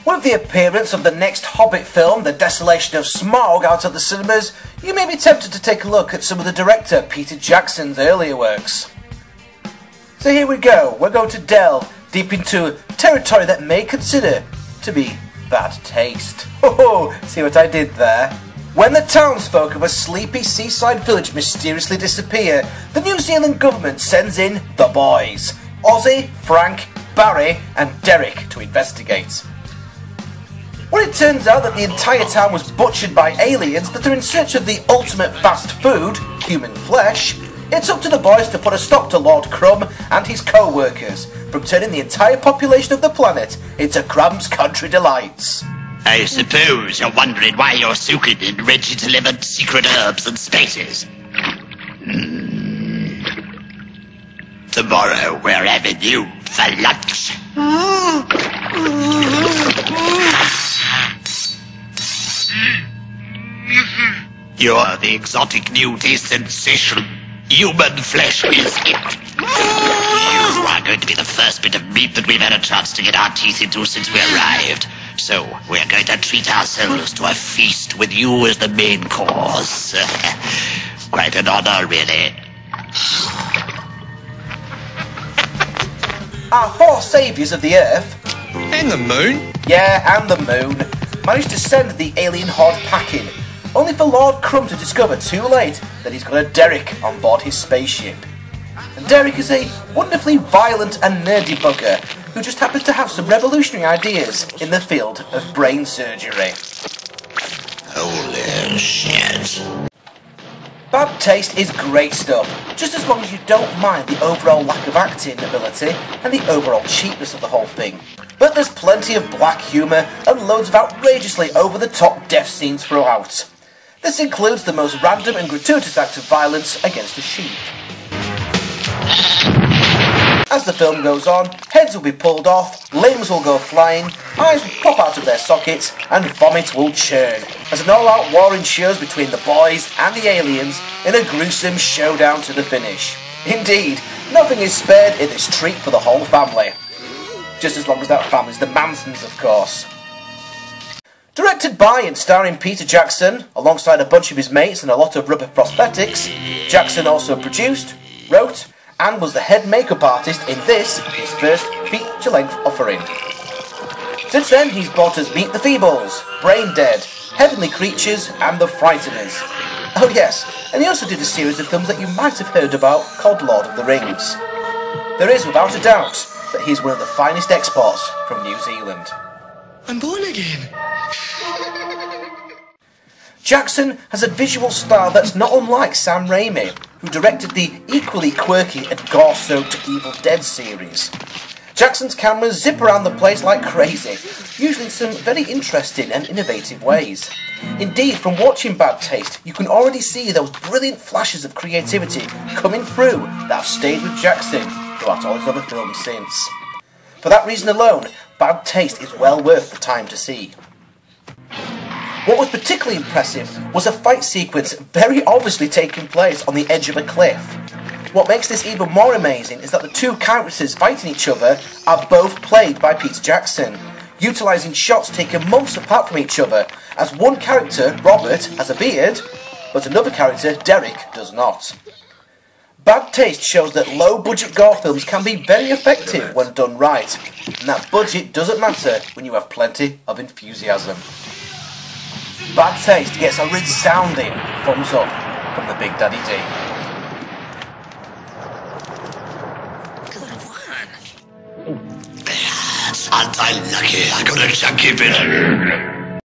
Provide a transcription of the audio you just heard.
With the appearance of the next Hobbit film, The Desolation of Smaug, out at the cinemas, you may be tempted to take a look at some of the director Peter Jackson's earlier works. So here we go, we're going to delve deep into territory that may consider to be bad taste. Oh, see what I did there? When the townsfolk of a sleepy seaside village mysteriously disappear, the New Zealand government sends in the boys, Ozzy, Frank, Barry and Derek, to investigate. When it turns out that the entire town was butchered by aliens that are in search of the ultimate fast food, human flesh, it's up to the boys to put a stop to Lord Crumb and his co-workers from turning the entire population of the planet into Crumb's country delights. I suppose you're wondering why you're soaking in Reggie-delivered secret herbs and spices. Tomorrow we're having you for lunch. You're the exotic new taste sensation. Human flesh is it. You are going to be the first bit of meat that we've had a chance to get our teeth into since we arrived. So we're going to treat ourselves to a feast with you as the main course. Quite an honor, really. Our four saviours of the Earth... And the moon? Yeah, and the moon, managed to send the alien horde packing, only for Lord Crumb to discover too late that he's got a Derek on board his spaceship. And Derek is a wonderfully violent and nerdy bugger who just happens to have some revolutionary ideas in the field of brain surgery. Holy shit. Bad Taste is great stuff, just as long as you don't mind the overall lack of acting ability and the overall cheapness of the whole thing. But there's plenty of black humour and loads of outrageously over-the-top death scenes throughout. This includes the most random and gratuitous act of violence against a sheep. As the film goes on, heads will be pulled off, limbs will go flying, eyes will pop out of their sockets, and vomit will churn, as an all-out war ensures between the boys and the aliens in a gruesome showdown to the finish. Indeed, nothing is spared in this treat for the whole family. Just as long as that family's the Mansons, of course. Directed by and starring Peter Jackson, alongside a bunch of his mates and a lot of rubber prosthetics, Jackson also produced, wrote, and was the head makeup artist in this, his first feature-length offering. Since then, he's brought us Meet the Feebles, Brain Dead, Heavenly Creatures, and The Frighteners. Oh yes, and he also did a series of films that you might have heard about called Lord of the Rings. There is, without a doubt, that he's one of the finest exports from New Zealand. I'm born again. Jackson has a visual style that's not unlike Sam Raimi, who directed the equally quirky and gore-soaked Evil Dead series. Jackson's cameras zip around the place like crazy, usually in some very interesting and innovative ways. Indeed, from watching Bad Taste, you can already see those brilliant flashes of creativity coming through that have stayed with Jackson throughout all his other films since. For that reason alone, Bad Taste is well worth the time to see. What was particularly impressive was a fight sequence very obviously taking place on the edge of a cliff. What makes this even more amazing is that the two characters fighting each other are both played by Peter Jackson, utilising shots taken months apart from each other, as one character, Robert, has a beard, but another character, Derek, does not. Bad Taste shows that low-budget gore films can be very effective when done right, and that budget doesn't matter when you have plenty of enthusiasm. Bad Taste gets a resounding thumbs up from the Big Daddy D. Aren't I lucky I got a chunky bit?